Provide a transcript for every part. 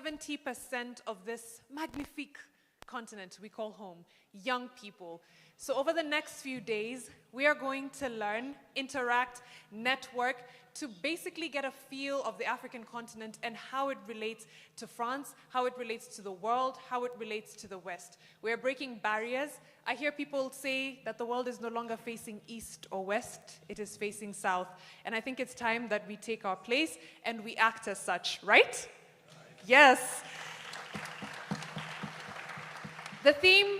70% of this magnifique continent we call home, young people. So over the next few days, we are going to learn, interact, network, to basically get a feel of the African continent and how it relates to France, how it relates to the world, how it relates to the West. We are breaking barriers. I hear people say that the world is no longer facing east or west, it is facing south. And I think it's time that we take our place and we act as such, right? Yes. The theme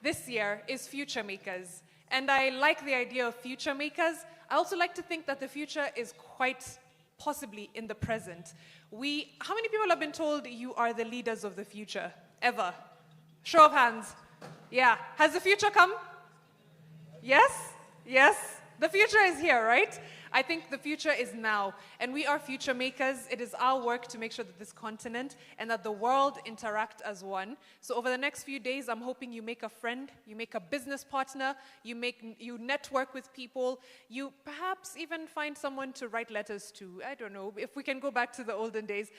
this year is future makers. And I like the idea of future makers. I also like to think that the future is quite possibly in the present. How many people have been told you are the leaders of the future? Ever? Show of hands. Yeah. Has the future come? Yes? Yes? The future is here, right? I think the future is now, and we are future makers. It is our work to make sure that this continent and that the world interact as one. So over the next few days, I'm hoping you make a friend, you make a business partner, you network with people, you perhaps even find someone to write letters to. I don't know, if we can go back to the olden days.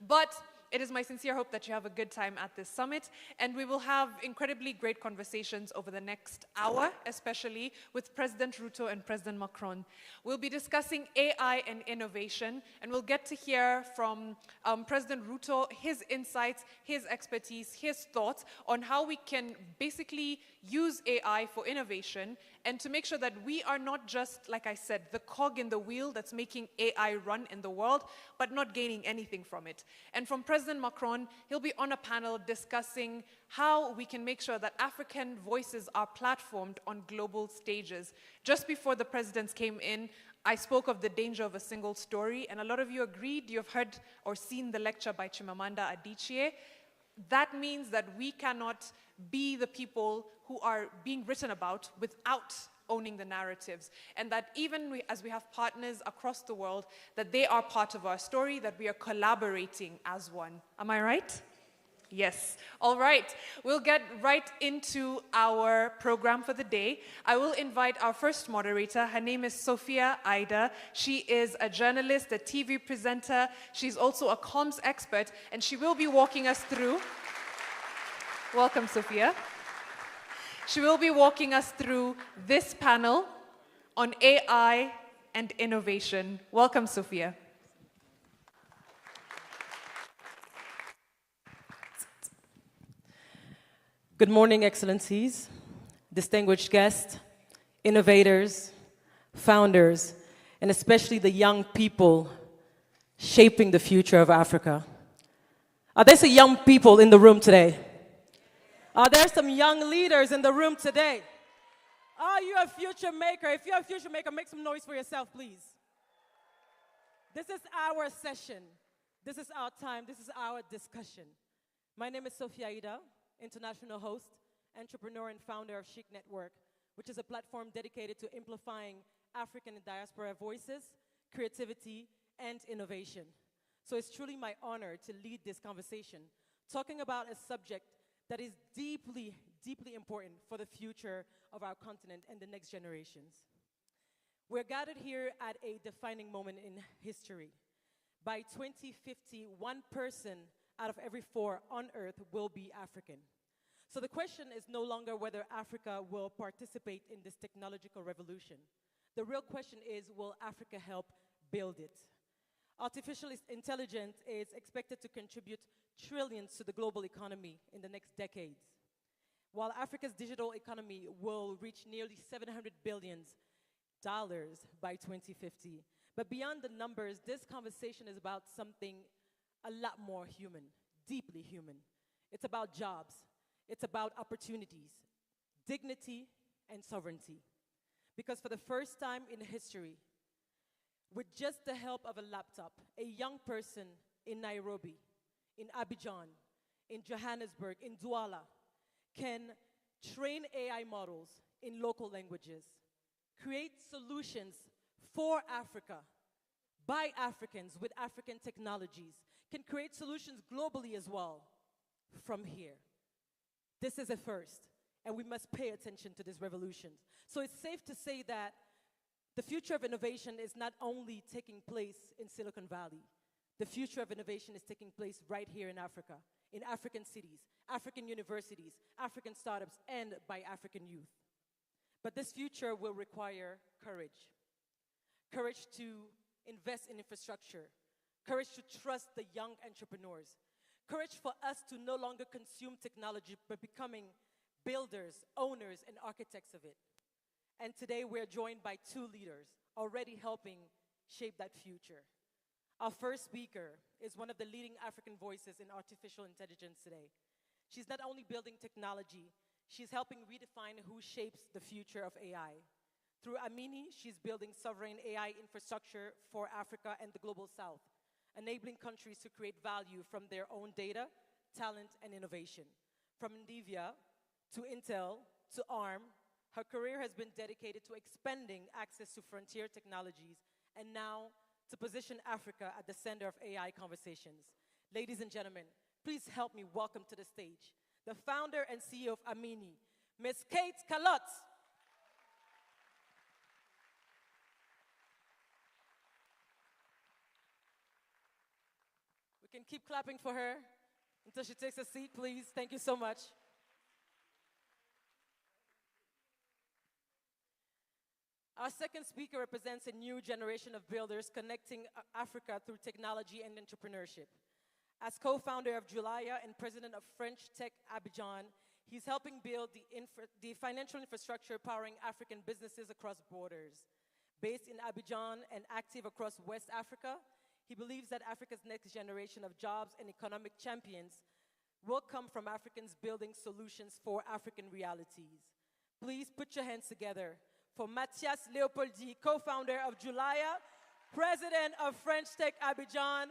But it is my sincere hope that you have a good time at this summit, and we will have incredibly great conversations over the next hour, especially with President Ruto and President Macron. We'll be discussing AI and innovation, and we'll get to hear from President Ruto, his insights, his expertise, his thoughts on how we can basically use AI for innovation and to make sure that we are not just, like I said, the cog in the wheel that's making AI run in the world, but not gaining anything from it. And from President Macron, he'll be on a panel discussing how we can make sure that African voices are platformed on global stages. Just before the presidents came in, I spoke of the danger of a single story, and a lot of you agreed. You've heard or seen the lecture by Chimamanda Adichie. That means that we cannot be the people who are being written about without owning the narratives, and that even as we have partners across the world, that they are part of our story, that we are collaborating as one. Am I right? Yes. All right. We'll get right into our program for the day. I will invite our first moderator. Her name is Sophia Ida. She is a journalist, a TV presenter. She's also a comms expert, and she will be walking us through. Welcome, Sophia. She will be walking us through this panel on AI and innovation. Welcome, Sophia. Good morning, Excellencies, distinguished guests, innovators, founders, and especially the young people shaping the future of Africa. Are there some young people in the room today? Are there some young leaders in the room today? Are you a future maker? If you're a future maker, make some noise for yourself, please. This is our session. This is our time. This is our discussion. My name is Sophia Ida, international host, entrepreneur, and founder of Chic Network, which is a platform dedicated to amplifying African and diaspora voices, creativity, and innovation. So it's truly my honor to lead this conversation, talking about a subject that is deeply, deeply important for the future of our continent and the next generations. We're gathered here at a defining moment in history. By 2050, 1 person out of every 4 on Earth will be African. So the question is no longer whether Africa will participate in this technological revolution. The real question is, will Africa help build it? Artificial intelligence is expected to contribute trillions to the global economy in the next decades, while Africa's digital economy will reach nearly $700 billion by 2050. But beyond the numbers, this conversation is about something a lot more human, deeply human. It's about jobs. It's about opportunities, dignity, and sovereignty. Because for the first time in history, with just the help of a laptop, a young person in Nairobi, in Abidjan, in Johannesburg, in Douala, can train AI models in local languages, create solutions for Africa, by Africans, with African technologies, can create solutions globally as well from here. This is a first, and we must pay attention to this revolution. So it's safe to say that the future of innovation is not only taking place in Silicon Valley, The future of innovation is taking place right here in Africa, in African cities, African universities, African startups, and by African youth. But this future will require courage. Courage to invest in infrastructure. Courage to trust the young entrepreneurs. Courage for us to no longer consume technology, but becoming builders, owners, and architects of it. And today we're joined by two leaders already helping shape that future. Our first speaker is one of the leading African voices in artificial intelligence today. She's not only building technology, she's helping redefine who shapes the future of AI. Through Amini, she's building sovereign AI infrastructure for Africa and the global south, enabling countries to create value from their own data, talent, and innovation. From Ndivya to Intel to ARM, her career has been dedicated to expanding access to frontier technologies and now to position Africa at the center of AI conversations. Ladies and gentlemen, please help me welcome to the stage the founder and CEO of Amini, Ms. Kate Kalot. We can keep clapping for her until she takes a seat, please. Thank you so much. Our second speaker represents a new generation of builders connecting Africa through technology and entrepreneurship. As co-founder of Julaya and president of French Tech Abidjan, he's helping build the financial infrastructure powering African businesses across borders. Based in Abidjan and active across West Africa, he believes that Africa's next generation of jobs and economic champions will come from Africans building solutions for African realities. Please put your hands together for Mathias Leopoldi, co-founder of Julaya, president of French Tech Abidjan,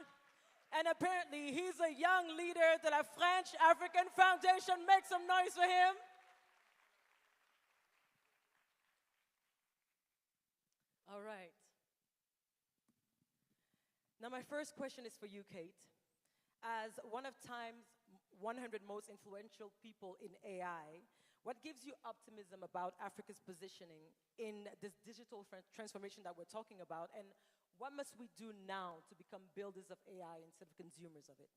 and apparently he's a young leader de la French African Foundation. Make some noise for him. All right. Now my first question is for you, Kate. As one of Time's 100 most influential people in AI, what gives you optimism about Africa's positioning in this digital transformation that we're talking about, and what must we do now to become builders of AI instead of consumers of it?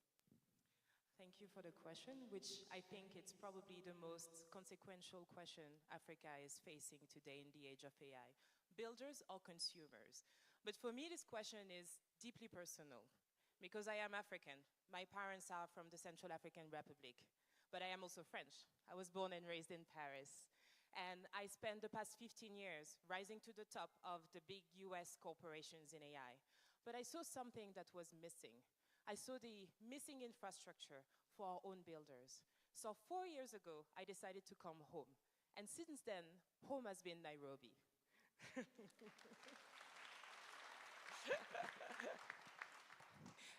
Thank you for the question, which I think it's probably the most consequential question Africa is facing today in the age of AI. Builders or consumers? But for me, this question is deeply personal, because I am African. My parents are from the Central African Republic, but I am also French. I was born and raised in Paris. And I spent the past 15 years rising to the top of the big US corporations in AI. But I saw something that was missing. I saw the missing infrastructure for our own builders. So 4 years ago, I decided to come home. And since then, home has been Nairobi.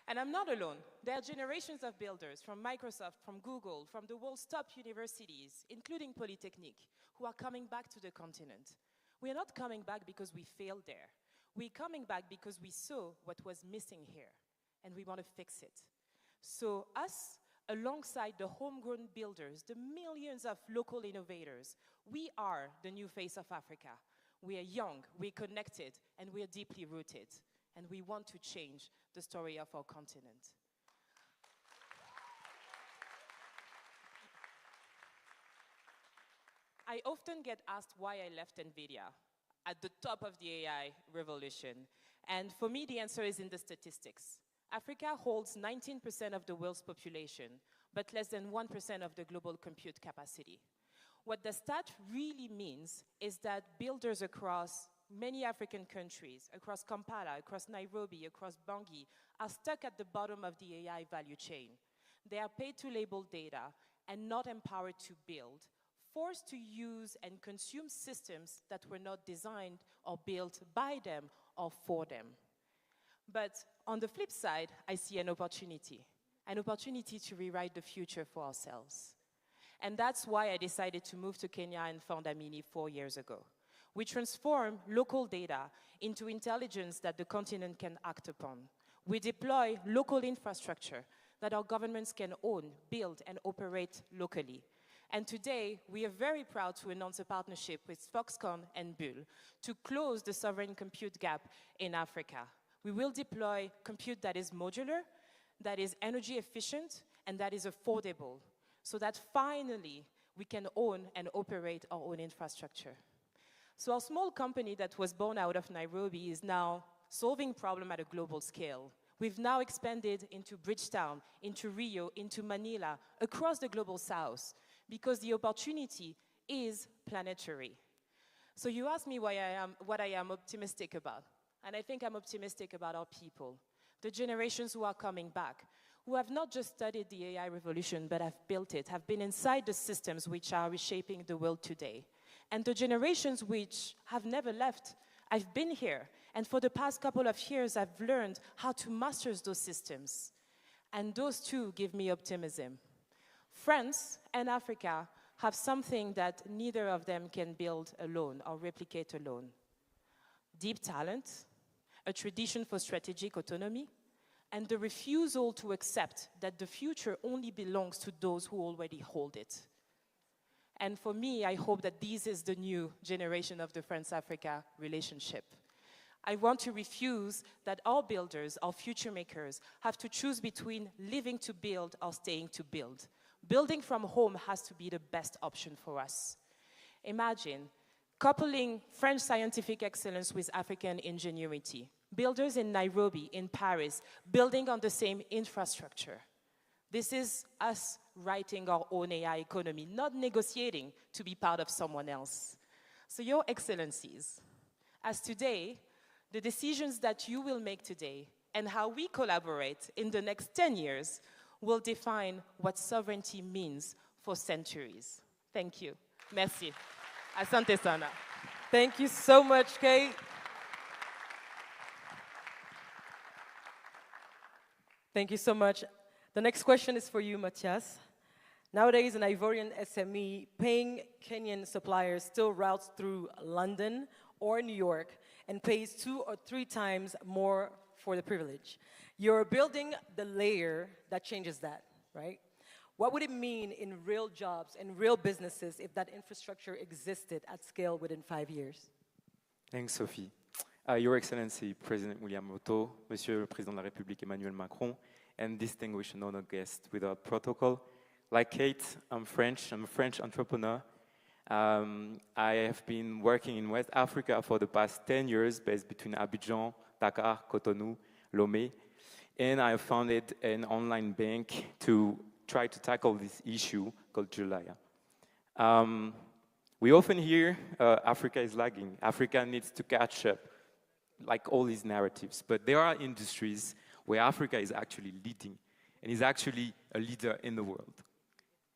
And I'm not alone. There are generations of builders from Microsoft, from Google, from the world's top universities, including Polytechnique, who are coming back to the continent. We are not coming back because we failed there. We're coming back because we saw what was missing here, and we want to fix it. So us, alongside the homegrown builders, the millions of local innovators, we are the new face of Africa. We are young, we're connected, and we are deeply rooted. And we want to change the story of our continent. I often get asked why I left NVIDIA at the top of the AI revolution. And for me, the answer is in the statistics. Africa holds 19% of the world's population, but less than 1% of the global compute capacity. What the stat really means is that builders across many African countries, across Kampala, across Nairobi, across Bangui, are stuck at the bottom of the AI value chain. They are paid to label data and not empowered to build, forced to use and consume systems that were not designed or built by them or for them. But on the flip side, I see an opportunity to rewrite the future for ourselves. And that's why I decided to move to Kenya and found Amini 4 years ago. We transform local data into intelligence that the continent can act upon. We deploy local infrastructure that our governments can own, build, and operate locally. And today, we are very proud to announce a partnership with Foxconn and Bull to close the sovereign compute gap in Africa. We will deploy compute that is modular, that is energy efficient, and that is affordable, so that finally we can own and operate our own infrastructure. So our small company that was born out of Nairobi is now solving problems at a global scale. We've now expanded into Bridgetown, into Rio, into Manila, across the global south, because the opportunity is planetary. So you asked me what I am optimistic about. And I think I'm optimistic about our people, the generations who are coming back, who have not just studied the AI revolution, but have built it, have been inside the systems which are reshaping the world today. And the generations which have never left. I've been here, and for the past couple of years, I've learned how to master those systems. And those two give me optimism. France and Africa have something that neither of them can build alone or replicate alone. Deep talent, a tradition for strategic autonomy, and the refusal to accept that the future only belongs to those who already hold it. And for me, I hope that this is the new generation of the France-Africa relationship. I want to refuse that our builders, our future makers, have to choose between living to build or staying to build. Building from home has to be the best option for us. Imagine coupling French scientific excellence with African ingenuity. Builders in Nairobi, in Paris, building on the same infrastructure. This is us writing our own AI economy, not negotiating to be part of someone else. So Your Excellencies, as today, the decisions that you will make today and how we collaborate in the next 10 years will define what sovereignty means for centuries. Thank you. Merci. Asante sana. Thank you so much, Kate. Thank you so much. The next question is for you, Matthias. Nowadays, an Ivorian SME paying Kenyan suppliers still routes through London or New York and pays 2 or 3 times more for the privilege. You're building the layer that changes that, right? What would it mean in real jobs and real businesses if that infrastructure existed at scale within 5 years? Thanks, Sophie. Your Excellency, President William Ruto, Monsieur le Président de la République Emmanuel Macron, and distinguished and honored guests without protocol. Like Kate, I'm French. I'm a French entrepreneur. I have been working in West Africa for the past 10 years, based between Abidjan, Dakar, Cotonou, Lomé. And I founded an online bank to try to tackle this issue called Julaya. We often hear Africa is lagging. Africa needs to catch up, like all these narratives. But there are industries where Africa is actually leading and is actually a leader in the world.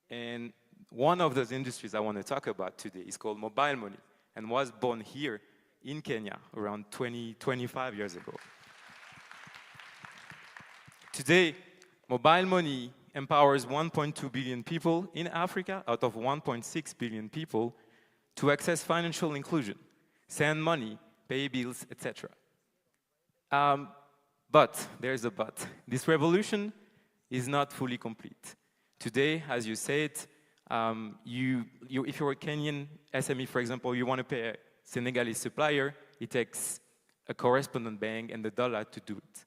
And one of those industries I want to talk about today is called mobile money and was born here in Kenya around 25 years ago. Today, mobile money empowers 1.2 billion people in Africa out of 1.6 billion people to access financial inclusion, send money, pay bills, etc. But there's a but. This revolution is not fully complete. Today, as you said, if you're a Kenyan SME, for example, you want to pay a Senegalese supplier, it takes a correspondent bank and the dollar to do it.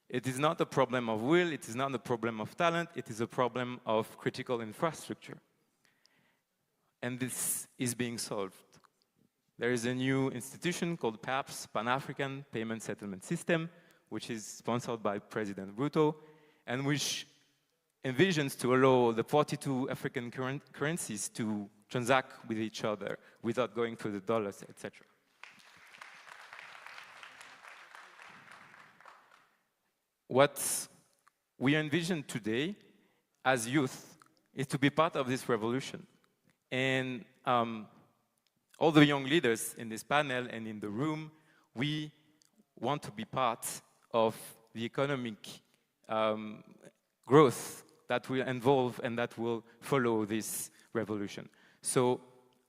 It is not a problem of will, it is not a problem of talent, it is a problem of critical infrastructure. And this is being solved. There is a new institution called PAPS, Pan-African Payment Settlement System, which is sponsored by President Ruto, and which envisions to allow the 42 African currencies to transact with each other without going through the dollars, etc. What we envision today as youth is to be part of this revolution. And all the young leaders in this panel and in the room, we want to be part of the economic growth that will involve and that will follow this revolution. So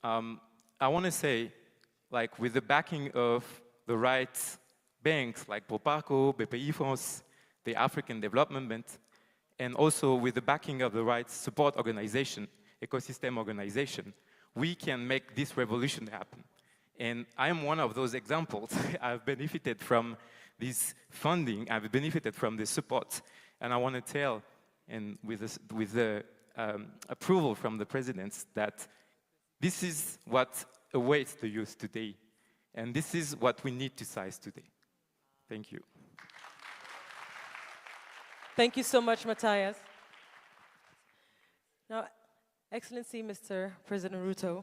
I want to say, like, with the backing of the right banks like Proparco, BPI France, the African Development Bank, and also with the backing of the right support organization, ecosystem organization, we can make this revolution happen. And I'm one of those examples. I've benefited from this funding, I've benefited from the support. And I want to tell, and with the approval from the presidents, that this is what awaits the youth today. And this is what we need to seize today. Thank you. Thank you so much, Matthias. Now, Excellency Mr. President Ruto,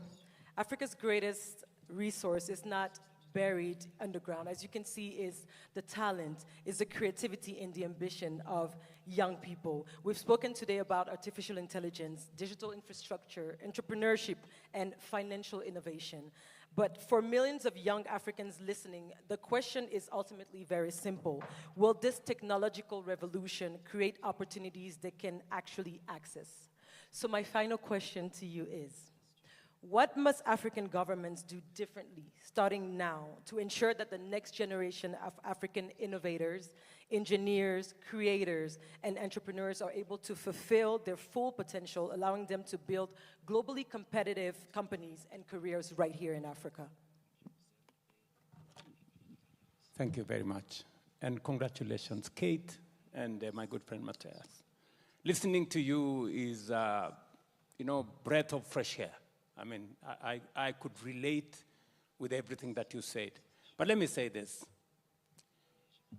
Africa's greatest resource is not buried underground. As you can see, is the talent, is the creativity and the ambition of young people. We've spoken today about artificial intelligence, digital infrastructure, entrepreneurship, and financial innovation. But for millions of young Africans listening, the question is ultimately very simple. Will this technological revolution create opportunities they can actually access? So my final question to you is, what must African governments do differently, starting now, to ensure that the next generation of African innovators, engineers, creators, and entrepreneurs are able to fulfill their full potential, allowing them to build globally competitive companies and careers right here in Africa? Thank you very much. And congratulations, Kate, and my good friend, Matthias. Listening to you is, breath of fresh air. I mean, I could relate with everything that you said. But let me say this.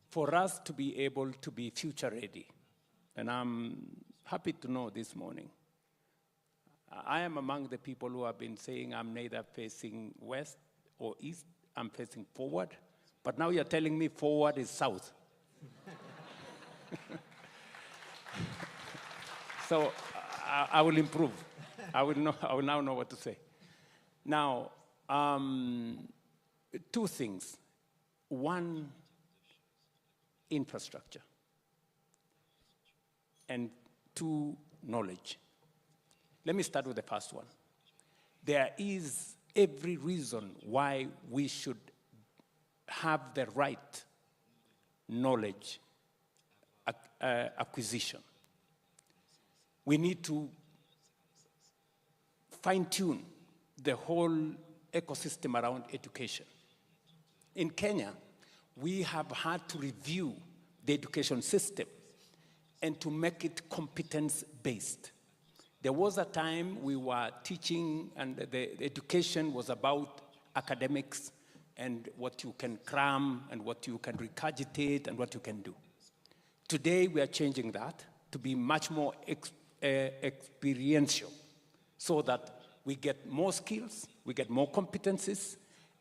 For us to be able to be future ready, and I'm happy to know this morning, I am among the people who have been saying I'm neither facing west or east, I'm facing forward. But now you're telling me forward is south. So I will improve. I will now know what to say. Now, two things. One, infrastructure. And two, knowledge. Let me start with the first one. There is every reason why we should have the right knowledge acquisition. We need to fine-tune the whole ecosystem around education. In Kenya, we have had to review the education system and to make it competence-based. There was a time we were teaching and the education was about academics and what you can cram and what you can regurgitate and what you can do. Today, we are changing that to be much more experiential, so that we get more skills, we get more competencies,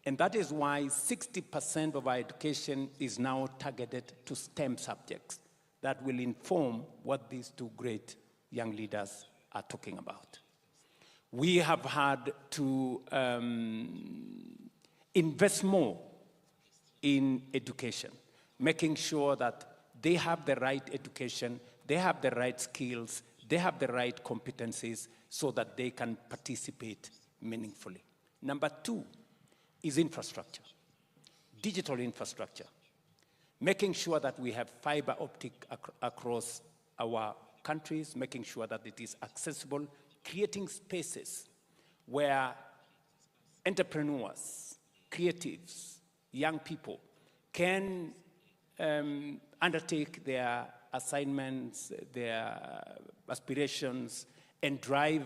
and that is why 60% of our education is now targeted to STEM subjects that will inform what these two great young leaders are talking about. We have had to invest more in education, making sure that they have the right education, they have the right skills, they have the right competencies so that they can participate meaningfully. Number two is infrastructure, digital infrastructure, making sure that we have fiber optic across our countries, making sure that it is accessible, creating spaces where entrepreneurs, creatives, young people can undertake their assignments, their aspirations, and drive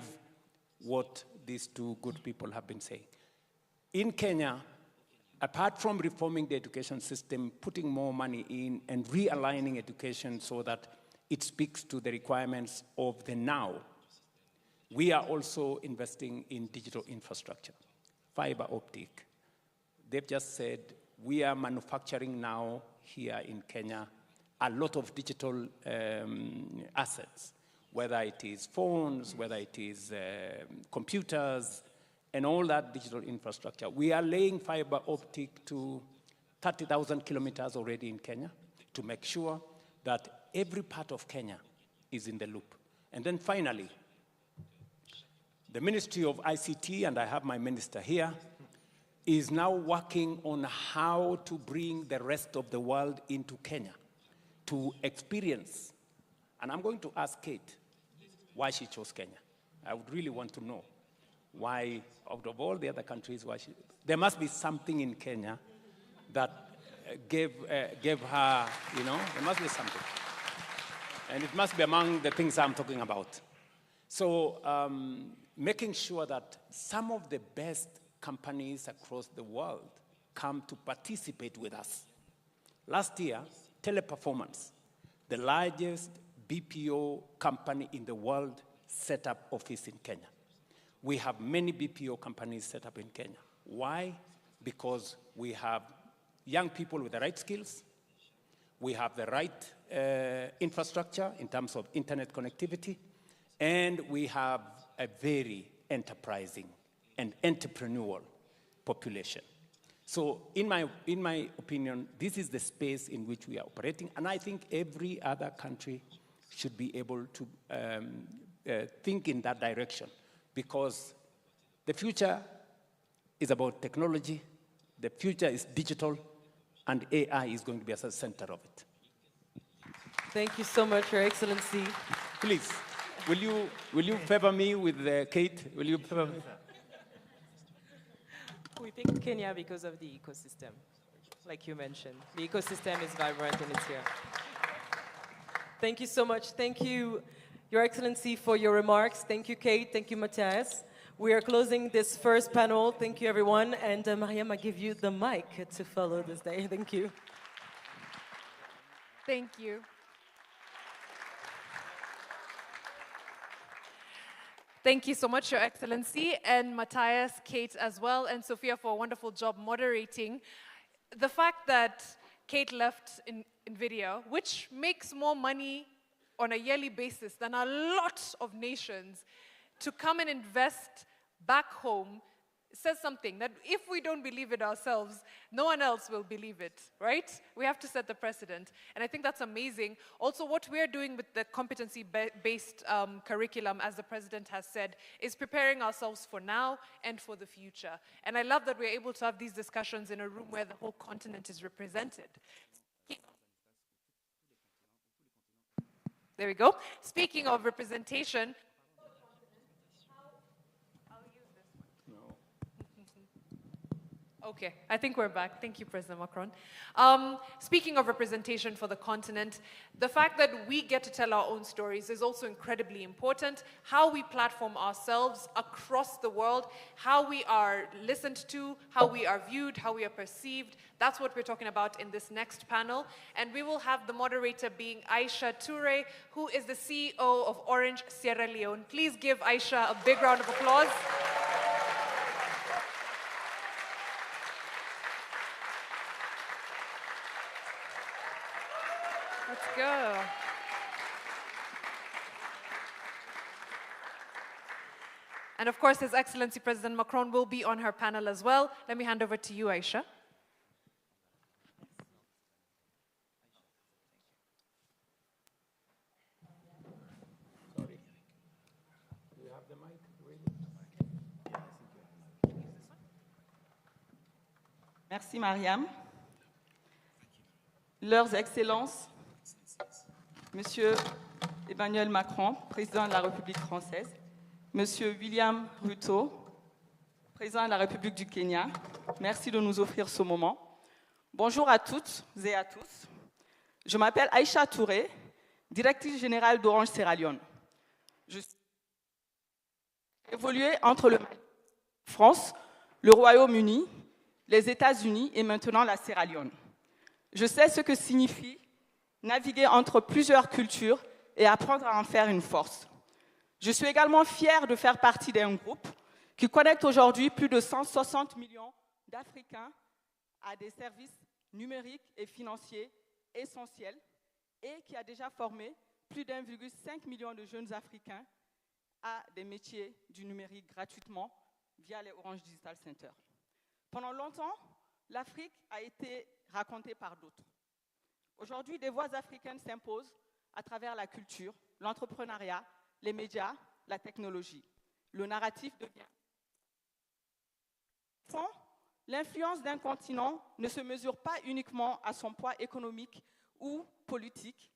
what these two good people have been saying. In Kenya, apart from reforming the education system, putting more money in and realigning education so that it speaks to the requirements of the now, we are also investing in digital infrastructure, fiber optic. They've just said we are manufacturing now here in Kenya a lot of digital assets, whether it is phones, whether it is computers, and all that digital infrastructure. We are laying fiber optic to 30,000 kilometers already in Kenya to make sure that every part of Kenya is in the loop. And then finally, the Ministry of ICT, and I have my minister here, is now working on how to bring the rest of the world into Kenya to experience. And I'm going to ask Kate why she chose Kenya. I would really want to know why, out of all the other countries, why there must be something in Kenya that gave her, you know, there must be something. And it must be among the things I'm talking about. So making sure that some of the best companies across the world come to participate with us. Last year, Teleperformance, the largest BPO company in the world, set up office in Kenya. We have many BPO companies set up in Kenya. Why? Because we have young people with the right skills, we have the right infrastructure in terms of internet connectivity, and we have a very enterprising and entrepreneurial population. So in my opinion, this is the space in which we are operating, and I think every other country should be able to think in that direction, because the future is about technology, the future is digital, and AI is going to be at the center of it. Thank you so much, Your Excellency. Please, will you favor me with Kate? Will you favor me? We picked Kenya because of the ecosystem, like you mentioned. The ecosystem is vibrant and it's here. Thank you so much. Thank you, Your Excellency, for your remarks. Thank you, Kate. Thank you, Matthias. We are closing this first panel. Thank you, everyone. And Mariam, I give you the mic to follow this day. Thank you. Thank you. Thank you so much, Your Excellency, and Matthias, Kate as well, and Sophia for a wonderful job moderating. The fact that Kate left in video, which makes more money on a yearly basis than a lot of nations, to come and invest back home, says something that if we don't believe it ourselves, no one else will believe it, right? We have to set the precedent. And I think that's amazing. Also, what we're doing with the competency-based curriculum, as the president has said, is preparing ourselves for now and for the future. And I love that we're able to have these discussions in a room where the whole continent is represented. There we go. Speaking of representation, okay, I think we're back. Thank you, President Macron. Speaking of representation for the continent, the fact that we get to tell our own stories is also incredibly important. How we platform ourselves across the world, how we are listened to, how we are viewed, how we are perceived, that's what we're talking about in this next panel. And we will have the moderator being Aisha Toure, who is the CEO of Orange Sierra Leone. Please give Aisha a big round of applause. Let's go. And of course, His Excellency President Macron will be on her panel as well. Let me hand over to you, Aisha. Sorry. Do you have the mic ready? Merci, Mariam. Leurs Excellences, Monsieur Emmanuel Macron, Président de la République française, Monsieur William Ruto, Président de la République du Kenya, merci de nous offrir ce moment. Bonjour à toutes et à tous. Je m'appelle Aisha Touré, directrice générale d'Orange Sierra Leone. Je suis évolué entre la France, le Royaume-Uni, les États-Unis et maintenant la Sierra Leone. Je sais ce que signifie naviguer entre plusieurs cultures et apprendre à en faire une force. Je suis également fière de faire partie d'un groupe qui connecte aujourd'hui plus de 160 millions d'Africains à des services numériques et financiers essentiels et qui a déjà formé plus d'1,5 million de jeunes Africains à des métiers du numérique gratuitement via les Orange Digital Center. Pendant longtemps, l'Afrique a été racontée par d'autres. Aujourd'hui, des voix africaines s'imposent à travers la culture, l'entrepreneuriat, les médias, la technologie. Le narratif devient... L'influence d'un continent ne se mesure pas uniquement à son poids économique ou politique,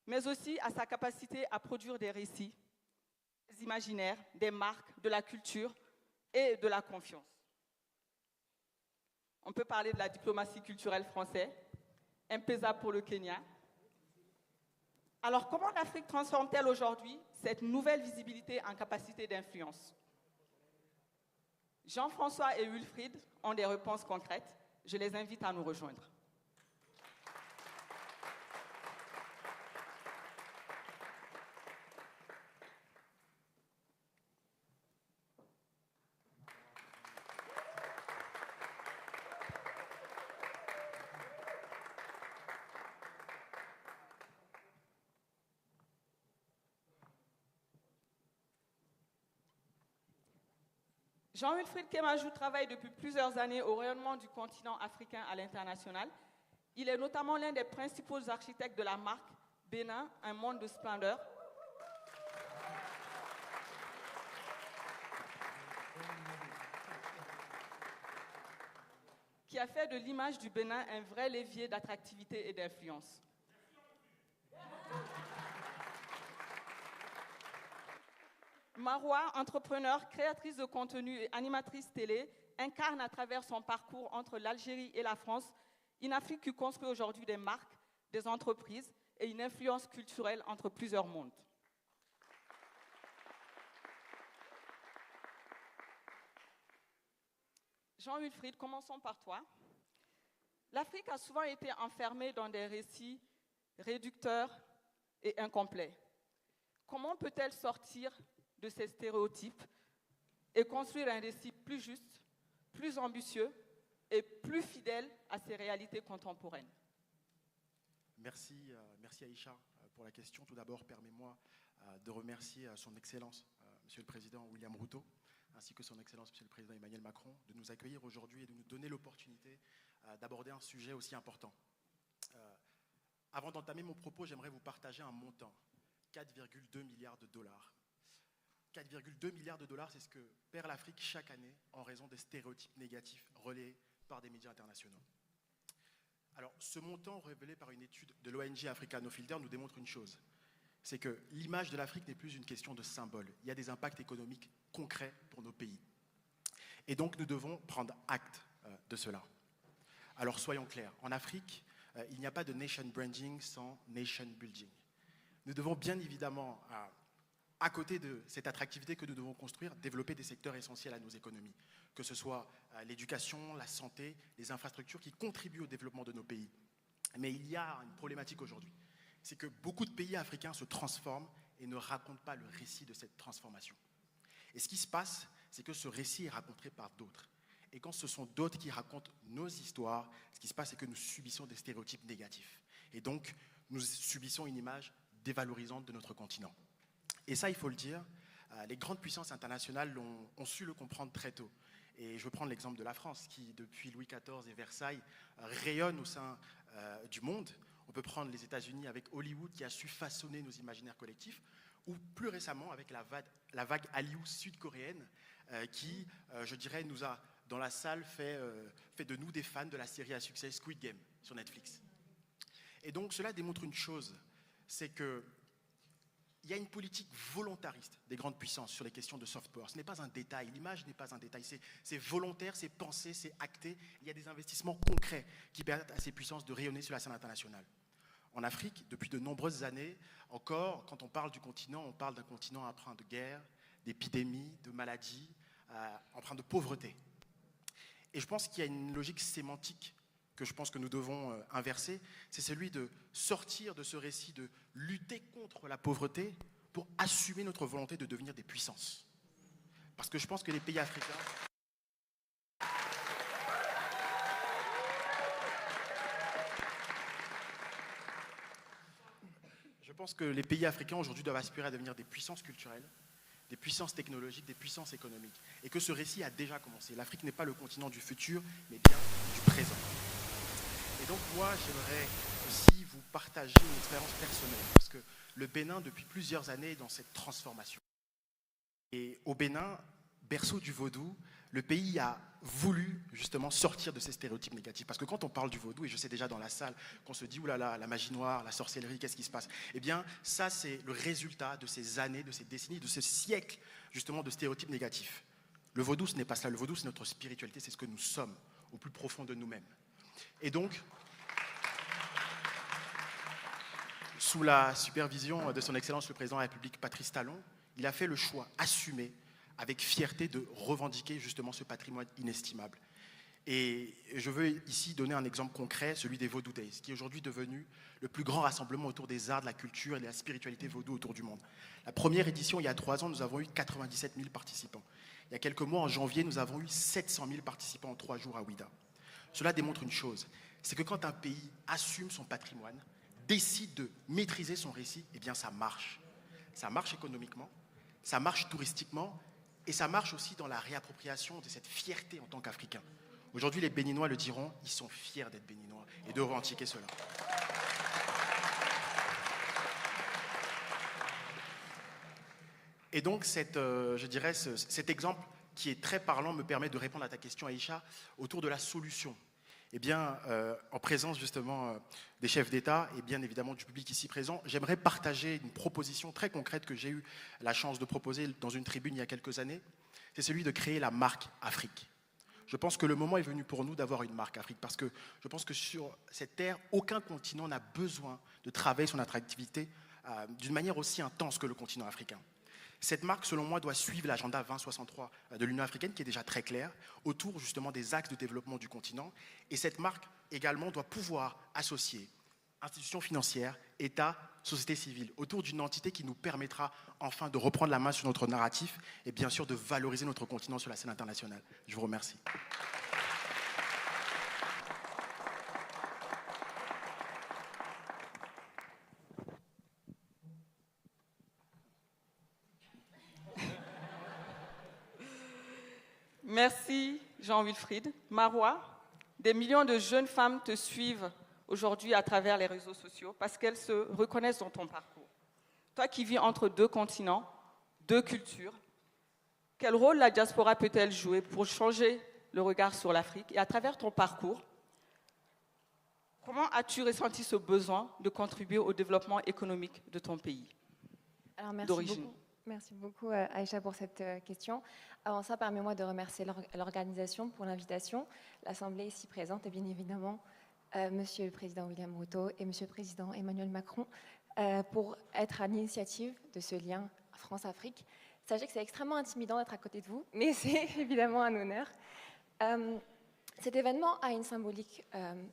mais aussi à sa capacité à produire des récits, des imaginaires, des marques, de la culture et de la confiance. On peut parler de la diplomatie culturelle française, M-Pesa pour le Kenya. Alors, comment l'Afrique transforme-t-elle aujourd'hui cette nouvelle visibilité en capacité d'influence? Jean-François et Wilfried ont des réponses concrètes. Je les invite à nous rejoindre. Jean-Wilfried Kemajou travaille depuis plusieurs années au rayonnement du continent africain à l'international. Il est notamment l'un des principaux architectes de la marque Bénin, un monde de splendeur. Qui a fait de l'image du Bénin un vrai levier d'attractivité et d'influence. Marois, entrepreneur, créatrice de contenu et animatrice télé, incarne à travers son parcours entre l'Algérie et la France une Afrique qui construit aujourd'hui des marques, des entreprises et une influence culturelle entre plusieurs mondes. Jean-Wilfried, commençons par toi. L'Afrique a souvent été enfermée dans des récits réducteurs et incomplets. Comment peut-elle sortir de ces stéréotypes et construire un récit plus juste, plus ambitieux et plus fidèle à ses réalités contemporaines? Merci Aïcha pour la question. Tout d'abord, permets-moi de remercier son Excellence, Monsieur le Président William Ruto, ainsi que son Excellence, Monsieur le Président Emmanuel Macron, de nous accueillir aujourd'hui et de nous donner l'opportunité d'aborder un sujet aussi important. Avant d'entamer mon propos, j'aimerais vous partager un montant, 4,2 milliards de dollars. 4,2 milliards de dollars, c'est ce que perd l'Afrique chaque année en raison des stéréotypes négatifs relayés par des médias internationaux. Alors, ce montant révélé par une étude de l'ONG Africa No Filter nous démontre une chose, c'est que l'image de l'Afrique n'est plus une question de symbole. Il y a des impacts économiques concrets pour nos pays. Et donc, nous devons prendre acte de cela. Alors, soyons clairs, en Afrique, il n'y a pas de nation branding sans nation building. Nous devons bien évidemment, à côté de cette attractivité que nous devons construire, développer des secteurs essentiels à nos économies, que ce soit l'éducation, la santé, les infrastructures qui contribuent au développement de nos pays. Mais il y a une problématique aujourd'hui, c'est que beaucoup de pays africains se transforment et ne racontent pas le récit de cette transformation. Et ce qui se passe, c'est que ce récit est raconté par d'autres. Et quand ce sont d'autres qui racontent nos histoires, ce qui se passe, c'est que nous subissons des stéréotypes négatifs. Et donc, nous subissons une image dévalorisante de notre continent. Et ça, il faut le dire, les grandes puissances internationales ont su le comprendre très tôt. Et je veux prendre l'exemple de la France, qui, depuis Louis XIV et Versailles, rayonne au sein du monde. On peut prendre les États-Unis avec Hollywood, qui a su façonner nos imaginaires collectifs, ou plus récemment avec la vague Hallyu sud-coréenne, qui, je dirais, nous a, dans la salle, fait de nous des fans de la série à succès Squid Game sur Netflix. Et donc, cela démontre une chose, c'est que il y a une politique volontariste des grandes puissances sur les questions de soft power. Ce n'est pas un détail, l'image n'est pas un détail, c'est volontaire, c'est pensé, c'est acté. Il y a des investissements concrets qui permettent à ces puissances de rayonner sur la scène internationale. En Afrique, depuis de nombreuses années, encore, quand on parle du continent, on parle d'un continent empreint de guerre, d'épidémies, de maladies, empreint de pauvreté. Et je pense qu'il y a une logique sémantique que je pense que nous devons inverser, c'est celui de sortir de ce récit, de lutter contre la pauvreté pour assumer notre volonté de devenir des puissances. Parce que je pense que les pays africains... Je pense que les pays africains aujourd'hui doivent aspirer à devenir des puissances culturelles, des puissances technologiques, des puissances économiques. Et que ce récit a déjà commencé. L'Afrique n'est pas le continent du futur, mais bien du présent. Et donc moi, j'aimerais aussi vous partager une expérience personnelle, parce que le Bénin, depuis plusieurs années, est dans cette transformation. Et au Bénin, berceau du vaudou, le pays a voulu justement sortir de ces stéréotypes négatifs. Parce que quand on parle du vaudou, et je sais déjà dans la salle qu'on se dit « oulala, la magie noire, la sorcellerie, qu'est-ce qui se passe ?» Eh bien, ça, c'est le résultat de ces années, de ces décennies, de ces siècles justement de stéréotypes négatifs. Le vaudou, ce n'est pas ça. Le vaudou, c'est notre spiritualité, c'est ce que nous sommes au plus profond de nous-mêmes. Et donc, sous la supervision de son Excellence le Président de la République, Patrice, il a fait le choix assumé, avec fierté, de revendiquer justement ce patrimoine inestimable. Et je veux ici donner un exemple concret, celui des Vaudou Days, qui est aujourd'hui devenu le plus grand rassemblement autour des arts, de la culture et de la spiritualité vaudou autour du monde. La première édition, il y a 3 ans, nous avons eu 97 000 participants. Il y a quelques mois, en janvier, nous avons eu 700 000 participants en 3 jours à Ouida. Cela démontre une chose, c'est que quand un pays assume son patrimoine, décide de maîtriser son récit, eh bien ça marche. Ça marche économiquement, ça marche touristiquement, et ça marche aussi dans la réappropriation de cette fierté en tant qu'Africains. Aujourd'hui, les Béninois le diront, ils sont fiers d'être Béninois et de revendiquer cela. Et donc, je dirais, cet exemple qui est très parlant me permet de répondre à ta question, Aïcha, autour de la solution. Eh bien, en présence justement des chefs d'État et bien évidemment du public ici présent, j'aimerais partager une proposition très concrète que j'ai eu la chance de proposer dans une tribune il y a quelques années. C'est celui de créer la marque Afrique. Je pense que le moment est venu pour nous d'avoir une marque Afrique parce que je pense que sur cette terre, aucun continent n'a besoin de travailler son attractivité d'une manière aussi intense que le continent africain. Cette marque, selon moi, doit suivre l'agenda 2063 de l'Union africaine, qui est déjà très clair, autour justement des axes de développement du continent. Et cette marque également doit pouvoir associer institutions financières, États, société civile, autour d'une entité qui nous permettra enfin de reprendre la main sur notre narratif et bien sûr de valoriser notre continent sur la scène internationale. Je vous remercie. Merci Jean-Wilfried. Marois, des millions de jeunes femmes te suivent aujourd'hui à travers les réseaux sociaux parce qu'elles se reconnaissent dans ton parcours. Toi qui vis entre 2 continents, 2 cultures, quel rôle la diaspora peut-elle jouer pour changer le regard sur l'Afrique? Et à travers ton parcours, comment as-tu ressenti ce besoin de contribuer au développement économique de ton pays d'origine? Merci beaucoup Aïcha pour cette question. Avant ça, permets-moi de remercier l'organisation pour l'invitation, l'Assemblée ici présente et bien évidemment Monsieur le Président William Ruto et Monsieur le Président Emmanuel Macron pour être à l'initiative de ce lien France-Afrique. Sachez que c'est extrêmement intimidant d'être à côté de vous, mais c'est évidemment un honneur. Cet événement a une symbolique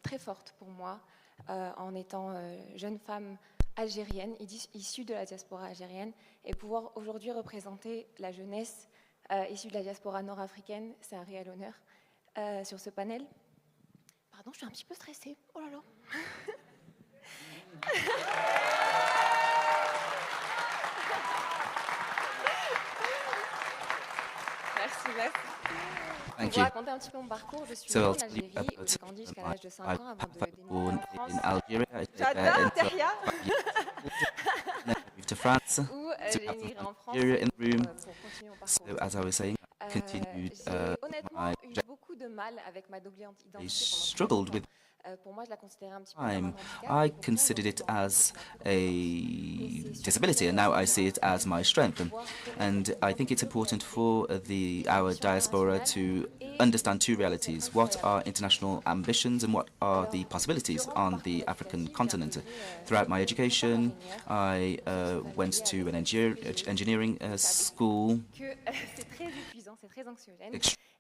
très forte pour moi en étant jeune femme algérienne, issue de la diaspora algérienne, et pouvoir aujourd'hui représenter la jeunesse issue de la diaspora nord-africaine, c'est un réel honneur sur ce panel. Pardon, je suis un petit peu stressée. Oh là là. Merci. Pour vous raconter un petit peu mon parcourcours, je suis née en Algérie, où j'ai grandi jusqu'à l'âge de 5 ans avant de déménager en France. J'adore, Teria. To France, Où j'ai immigré en France pour continuer mon parcours. So, as I was saying, I continued j'ai honnêtement my eu beaucoup de mal avec ma double identité. I struggled with Pour moi, je la considérais un petit peu time. comme un handicap, I et pourtant, considered it aujourd'hui, as a disability, and now I see it as my strength. And I think it's important for our diaspora to understand 2 realities. What are international ambitions and what are the possibilities on the African continent? Throughout my education, I went to an engineering school. que c'est très épuisant, c'est très anxiogène,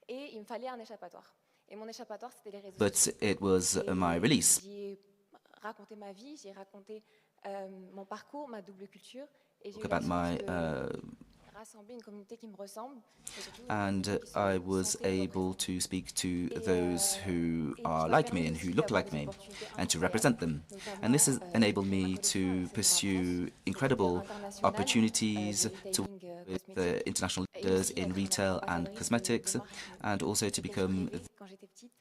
et il me fallait un échappatoire. Et mon échappatoire, c'était les réseaux But sociaux. it was my release. J'y ai raconté ma vie, j'ai raconté mon parcours, ma double culture, et j'ai eu la About my chance de rassembler une communauté qui me ressemble. Et surtout, and qui se I was sentait able to speak to Et, those who et are qui m'a like me permis and aussi who look d'avoir like des me opportunités and to incroyables, represent them. And this has notamment, enabled ma me collection to avec la pursue France, incredible internationale, opportunities de to retailing, work with cosmétique, the international et leaders aussi in être retail and ambassadrice de cosmetics, marques and also to auxquelles become je rêvais quand j'étais petite.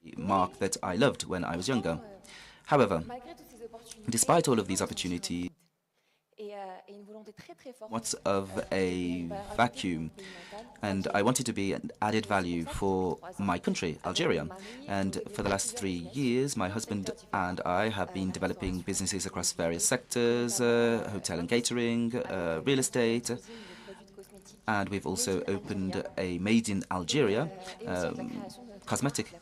the mark that I loved when I was younger. Pourtant, However, malgré toutes ces opportunités, despite all of les these gens sont sur un opportunities, vide. Et une volonté très très forte what's of de créer une a valeur ajoutée pour vacuum? mon pays natal, And I l'Algérie. wanted to be an added value for my country, Algeria. And for the last 3 years, my husband and I have been developing businesses across various sectors, hotel and catering, real estate, and we've also opened a Made in Algeria cosmetic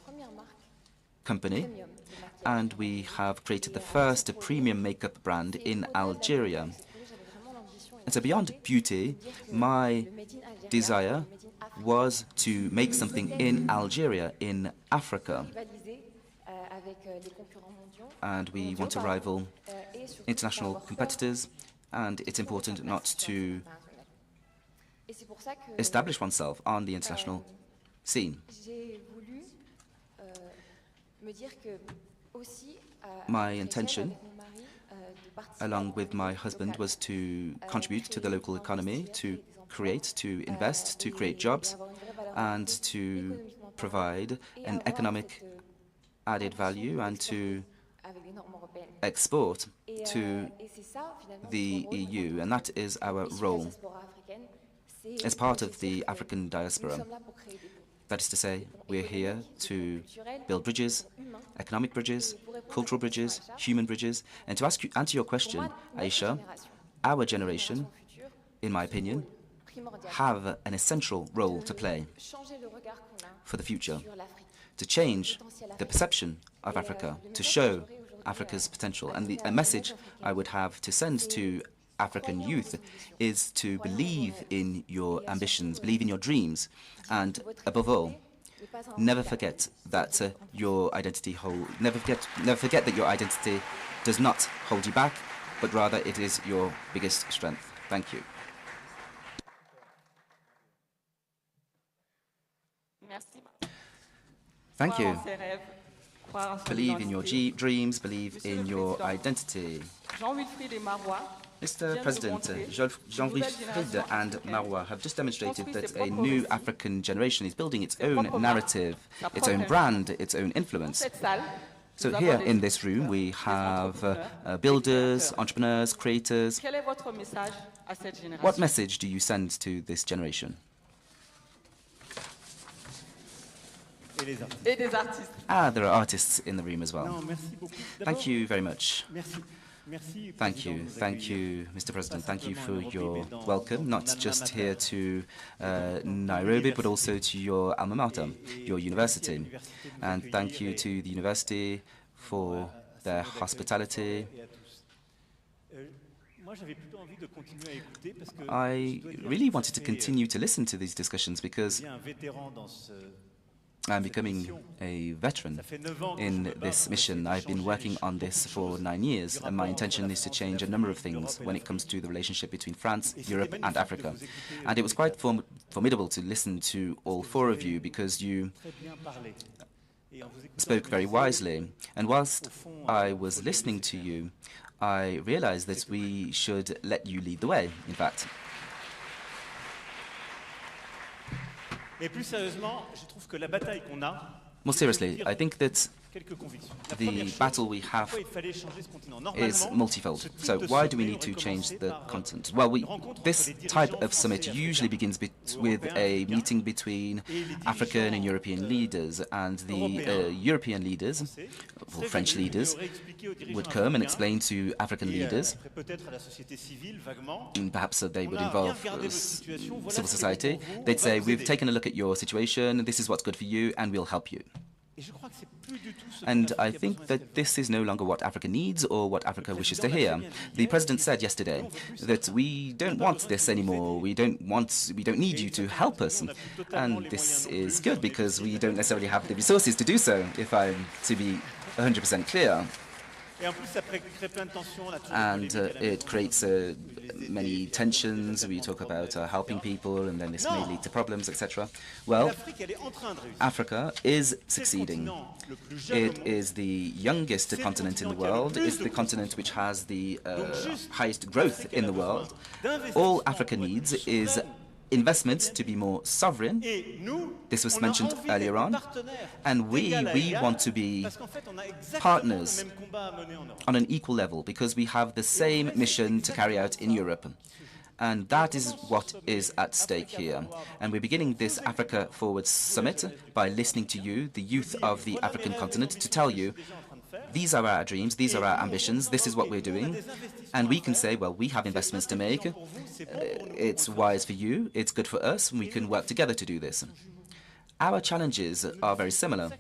company, and we have created the first premium makeup brand in Algeria. And so beyond beauty, my desire was to make something in Algeria, in Africa. And we want to rival international competitors, and it's important not to establish oneself on the international scene. My intention, along with my husband, was to contribute to the local economy, to create, to invest, to create jobs, and to provide an economic added value and to export to the EU. And that is our role as part of the African diaspora. That is to say, we're here to build bridges, economic bridges, cultural bridges, human bridges. And to answer your question, Aisha, our generation, in my opinion, have an essential role to play for the future, to change the perception of Africa, to show Africa's potential. And a message I would have to send to African youth is to believe in your ambitions, believe in your dreams, and above all, never forget that your identity never forget that your identity does not hold you back, but rather it is your biggest strength. Thank you. Thank you. Believe in your dreams, believe in your identity. Mr. President, Jean-Wilfried and Marois have just demonstrated that a new African generation is building its own narrative, its own brand, its own influence. So here in this room we have builders, entrepreneurs, creators. What message do you send to this generation? There are artists in the room as well. Thank you very much. Thank you, Mr. President. Thank you for your welcome, not just here to Nairobi, but also to your alma mater, your university. And thank you to the university for their hospitality. I really wanted to continue to listen to these discussions because I'm becoming a veteran in this mission. I've been working on this for 9 years, and my intention is to change a number of things when it comes to the relationship between France, Europe, and Africa. And it was quite formidable to listen to all four of you because you spoke very wisely. And whilst I was listening to you, I realized that we should let you lead the way, in fact. More seriously, I think that the battle we have is multifold. So why do we need to change the continent? Well, this type of summit usually begins with a meeting between African and European leaders, and the European leaders, or French leaders, would come and explain to African leaders, and perhaps they would involve civil society. They'd say, we've taken a look at your situation, this is what's good for you, and we'll help you. And I think that this is no longer what Africa needs or what Africa wishes to hear. The President said yesterday that we don't want this anymore. We don't need you to help us. And this is good because we don't necessarily have the resources to do so, if I'm to be 100% clear. And it creates many tensions. We talk about helping people, and then this may lead to problems, etc. Well, Africa is succeeding. It is the youngest continent in the world. It's the continent which has the highest growth in the world. All Africa needs is investment to be more sovereign. This was mentioned earlier on. And we want to be partners on an equal level because we have the same mission to carry out in Europe. And that is what is at stake here. And we're beginning this Africa Forward Summit by listening to you, the youth of the African continent, to tell you, these are our dreams, these are our ambitions, this is what we're doing. And we can say, well, we have investments to make. It's wise for you, it's good for us, and we can work together to do this. Our challenges are very similar.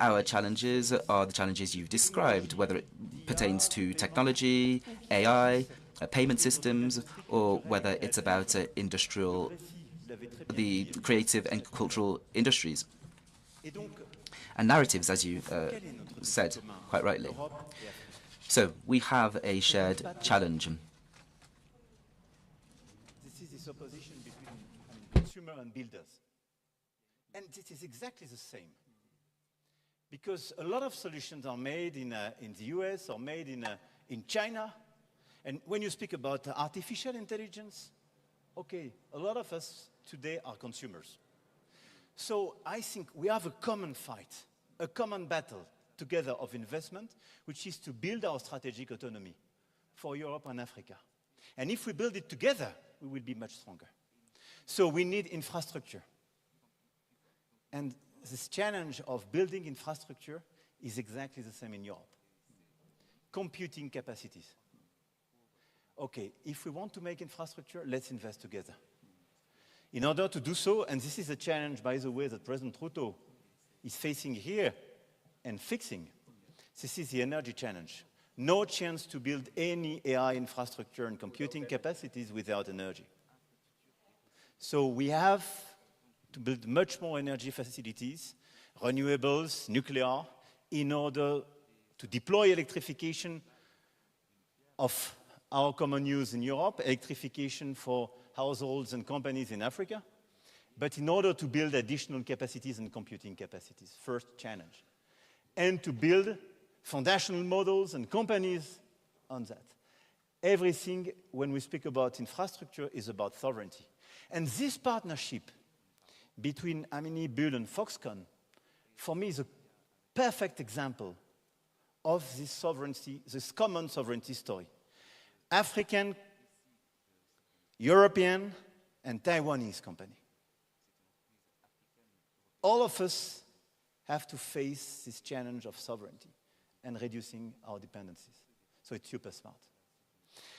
our challenges are the challenges you've described, whether it pertains to technology, AI, payment systems, or whether it's about the creative and cultural industries. And narratives, as you said quite rightly. So we have a shared challenge. This is this opposition between consumer and builders. And this is exactly the same. Because a lot of solutions are made in the US or made in China. And when you speak about artificial intelligence, okay, a lot of us today are consumers. So I think we have a common fight, a common battle together of investment, which is to build our strategic autonomy for Europe and Africa. And if we build it together, we will be much stronger. So we need infrastructure. And this challenge of building infrastructure is exactly the same in Europe. Computing capacities. Okay, if we want to make infrastructure, let's invest together. In order to do so, and this is a challenge, by the way, that President Ruto is facing here and fixing, this is the energy challenge. No chance to build any AI infrastructure and computing capacities without energy. So we have to build much more energy facilities, renewables, nuclear, in order to deploy electrification of our common use in Europe, electrification for households and companies in Africa, but in order to build additional capacities and computing capacities, first challenge, and to build foundational models and companies on that. Everything, when we speak about infrastructure, is about sovereignty. And this partnership between Amini, Bull, and Foxconn, for me, is a perfect example of this sovereignty, this common sovereignty story. African, European, and Taiwanese company. All of us have to face this challenge of sovereignty and reducing our dependencies. So it's super smart.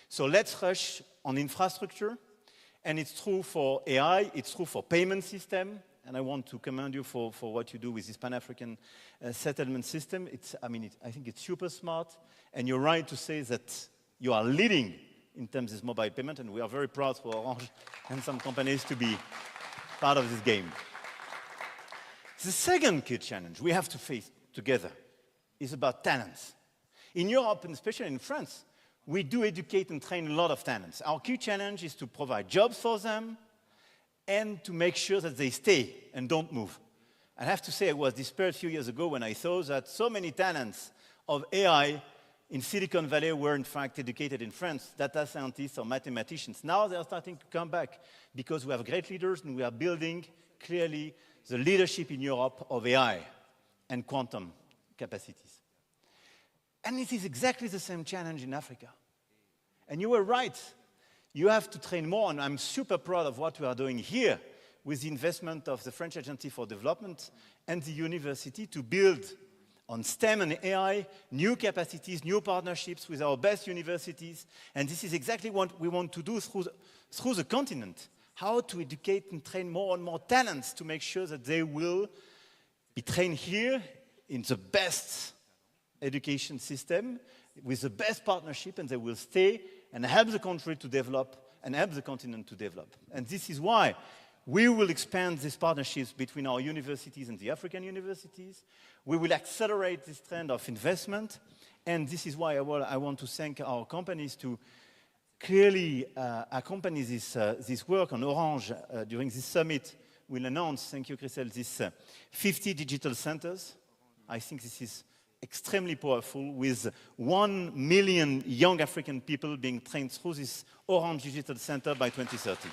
So let's rush on infrastructure. And it's true for AI, it's true for payment system, and I want to commend you for what you do with this Pan-African settlement system. I think it's super smart, and you're right to say that you are leading in terms of mobile payment, and we are very proud for Orange and some companies to be part of this game. The second key challenge we have to face together is about talents. In Europe, and especially in France, we do educate and train a lot of talents. Our key challenge is to provide jobs for them and to make sure that they stay and don't move. I have to say I was despaired a few years ago when I saw that so many talents of AI in Silicon Valley were in fact educated in France, data scientists or mathematicians. Now they are starting to come back because we have great leaders and we are building clearly the leadership in Europe of AI and quantum capacities. And it is exactly the same challenge in Africa. And you were right. You have to train more, and I'm super proud of what we are doing here with the investment of the French Agency for Development and the university to build on STEM and AI new capacities, new partnerships with our best universities. And this is exactly what we want to do through the continent. How to educate and train more and more talents to make sure that they will be trained here in the best education system with the best partnership, and they will stay and help the country to develop and help the continent to develop. And this is why we will expand these partnerships between our universities and the African universities. We will accelerate this trend of investment, and this is why I want to thank our companies to clearly accompany this work on Orange during this summit. We'll announce, thank you, Christelle, this 50 digital centers. I think this is extremely powerful, with 1 million young African people being trained through this Orange Digital Center by 2030.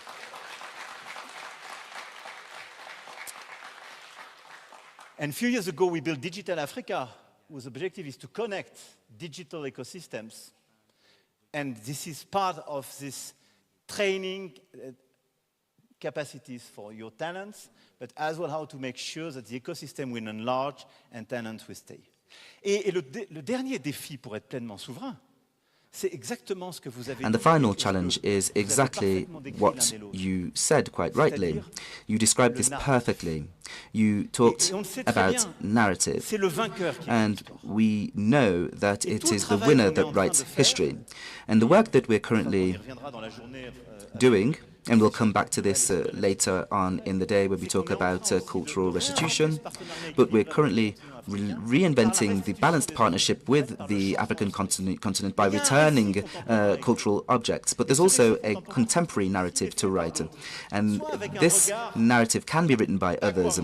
And a few years ago, we built Digital Africa, whose objective is to connect digital ecosystems. And this is part of this training capacities for your talents, but as well how to make sure that the ecosystem will enlarge and talents will stay. Et le dernier défi pour être pleinement souverain, And the final challenge is exactly what you said quite rightly. You described this perfectly. You talked about narrative, and we know that it is the winner that writes history. And the work that we're currently doing, and we'll come back to this later on in the day when we talk about cultural restitution, but we're currently reinventing the balanced partnership with the African continent by returning cultural objects. But there's also a contemporary narrative to write, and this narrative can be written by others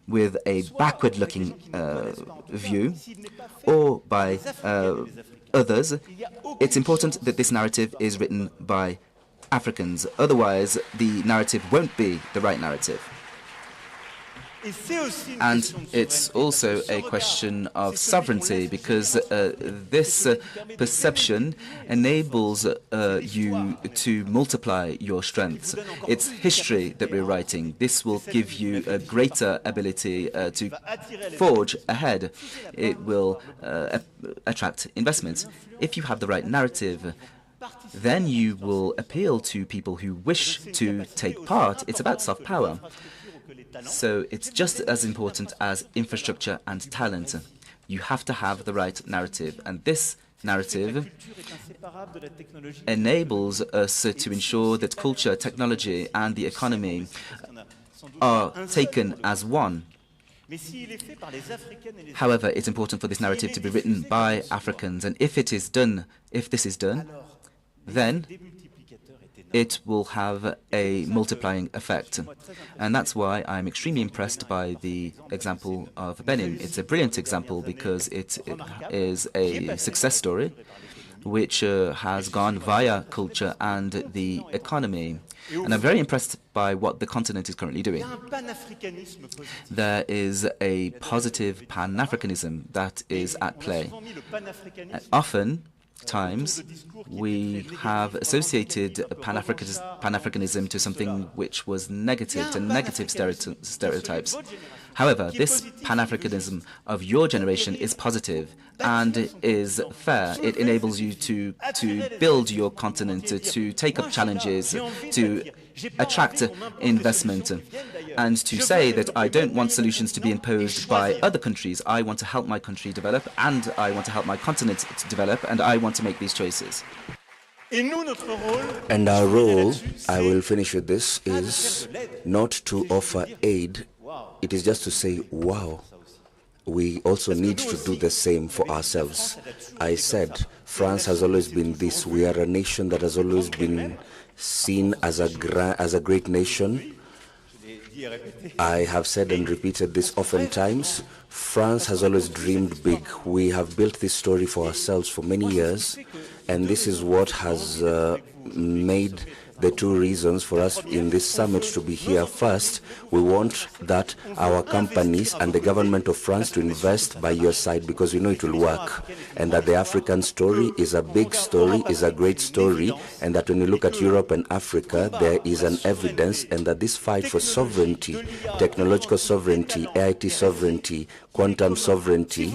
with a backward-looking view, or by others. It's important that this narrative is written by Africans. Otherwise, the narrative won't be the right narrative. And it's also a question of sovereignty, because this perception enables you to multiply your strengths. It's history that we're writing. This will give you a greater ability to forge ahead. It will attract investments. If you have the right narrative, then you will appeal to people who wish to take part. It's about soft power. So it's just as important as infrastructure and talent. You have to have the right narrative, and this narrative enables us to ensure that culture, technology, and the economy are taken as one. However, it's important for this narrative to be written by Africans, and if this is done, then it will have a multiplying effect. And that's why I'm extremely impressed by the example of Benin. It's a brilliant example because it is a success story which has gone via culture and the economy. And I'm very impressed by what the continent is currently doing. There is a positive Pan-Africanism that is at play. Often, times we have associated Pan-Africanism to something which was negative, to negative stereotypes. However, this Pan-Africanism of your generation is positive and is fair. It enables you to build your continent, to take up challenges, to attract investment, and to say that I don't want solutions to be imposed by other countries. I want to help my country develop, and I want to help my continent to develop, and I want to make these choices. And our role, I will finish with this, is not to offer aid. It is just to say, wow, we also need to do the same for ourselves. I said, France has always been this. We are a nation that has always been seen as a great nation. I have said and repeated this oftentimes. France has always dreamed big. We have built this story for ourselves for many years, and this is what has made the two reasons for us in this summit to be here. First, we want that our companies and the government of France to invest by your side, because we know it will work, and that the African story is a big story, is a great story, and that when you look at Europe and Africa, there is an evidence, and that this fight for sovereignty, technological sovereignty, AIT sovereignty, quantum sovereignty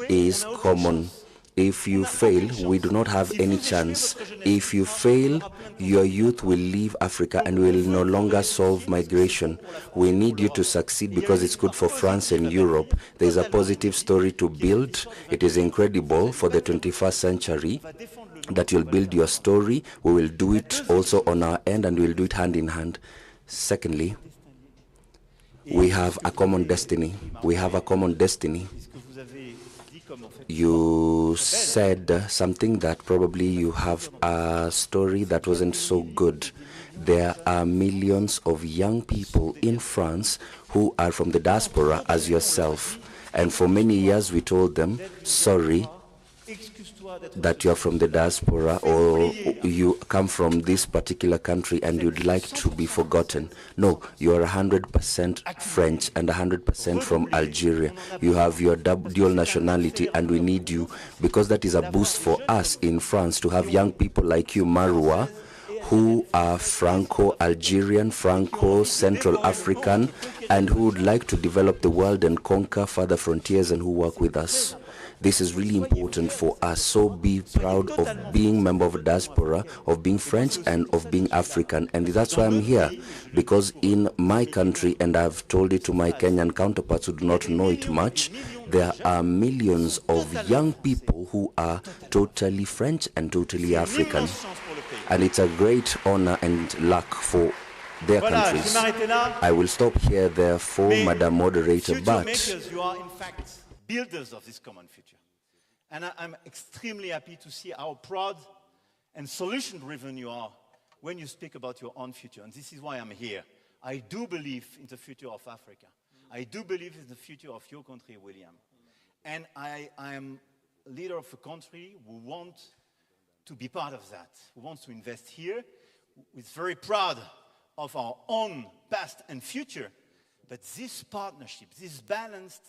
is common. If you fail, we do not have any chance. If you fail, your youth will leave Africa and will no longer solve migration. We need you to succeed because it's good for France and Europe. There is a positive story to build. It is incredible for the 21st century that you'll build your story. We will do it also on our end, and we'll do it hand in hand. Secondly, we have a common destiny. We have a common destiny. You said something that probably you have a story that wasn't so good. There are millions of young people in France who are from the diaspora as yourself. And for many years we told them, sorry that you're from the diaspora or you come from this particular country and you'd like to be forgotten. No, you are 100% French and 100% from Algeria. You have your dual nationality, and we need you, because that is a boost for us in France to have young people like you, Marwa, who are Franco-Algerian, Franco-Central African, and who would like to develop the world and conquer further frontiers, and who work with us. This is really important for us. So be proud of being member of diaspora, of being French and of being African. And that's why I'm here, because in my country, and I've told it to my Kenyan counterparts who do not know it much, there are millions of young people who are totally French and totally African. And it's a great honor and luck for their countries. I will stop here, therefore, Madam Moderator, but you are in fact builders of this common future. And I'm extremely happy to see how proud and solution-driven you are when you speak about your own future. And this is why I'm here. I do believe in the future of Africa. I do believe in the future of your country, William. And I am leader of a country who wants to be part of that, who wants to invest here, who is very proud of our own past and future. But this partnership, this balanced,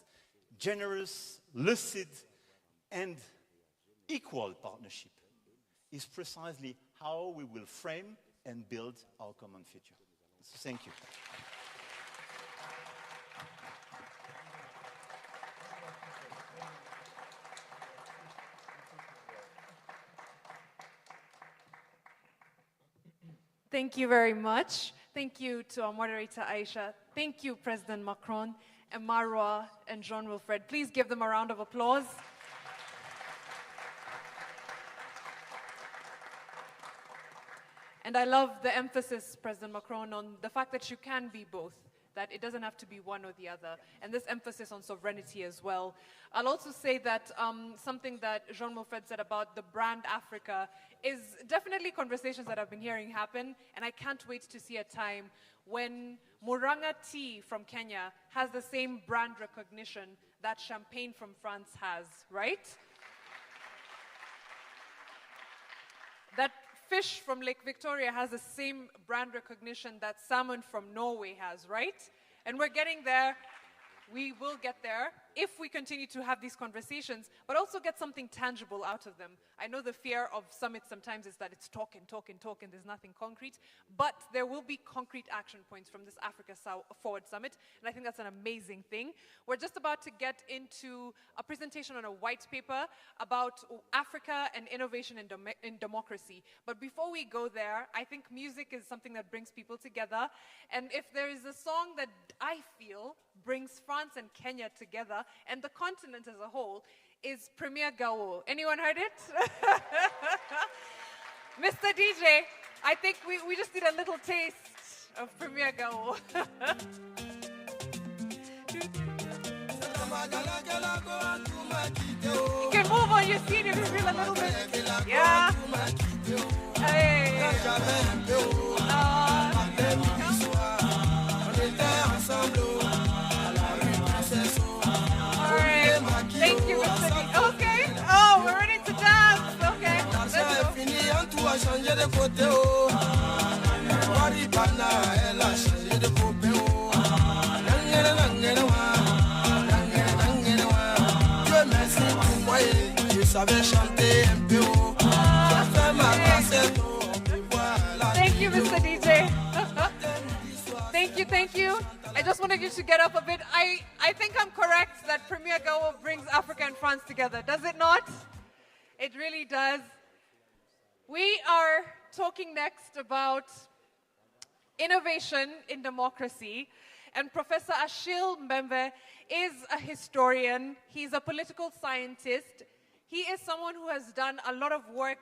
generous, lucid, and equal partnership is precisely how we will frame and build our common future. So thank you. Thank you very much. Thank you to our moderator, Aisha. Thank you, President Macron, and Marwa, and Jean-Wilfred. Please give them a round of applause. And I love the emphasis, President Macron, on the fact that you can be both, that it doesn't have to be one or the other, and this emphasis on sovereignty as well. I'll also say that something that Jean-Wilfred said about the brand Africa is definitely conversations that I've been hearing happen, and I can't wait to see a time when Muranga tea from Kenya has the same brand recognition that champagne from France has, right? That fish from Lake Victoria has the same brand recognition that salmon from Norway has, right? And we're getting there. We will get there if we continue to have these conversations, but also get something tangible out of them. I know the fear of summits sometimes is that it's talk and talk and talk and there's nothing concrete, but there will be concrete action points from this Africa Forward Summit, and I think that's an amazing thing. We're just about to get into a presentation on a white paper about Africa and innovation in democracy. But before we go there, I think music is something that brings people together, and if there is a song that I feel brings France and Kenya together, and the continent as a whole, is Premier Gao. Anyone heard it? Mr. DJ, I think we just need a little taste of Premier Gao. You can move on your seat if you feel a little bit. Yeah. Hey. Thank you, Mr. D. Okay. Oh, we're ready to dance. Okay. Thank you, Mr. DJ. Thank you. I just wanted you to get up a bit. I think I'm correct that Premier Gao brings Africa and France together. Does it not? It really does. We are talking next about innovation in democracy. And Professor Achille Mbembe is a historian. He's a political scientist. He is someone who has done a lot of work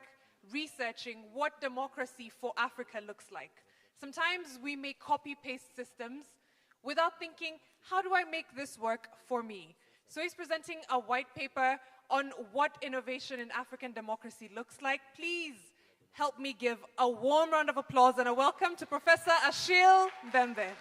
researching what democracy for Africa looks like. Sometimes we make copy-paste systems without thinking, how do I make this work for me? So he's presenting a white paper on what innovation in African democracy looks like. Please help me give a warm round of applause and a welcome to Professor Achille Mbembe.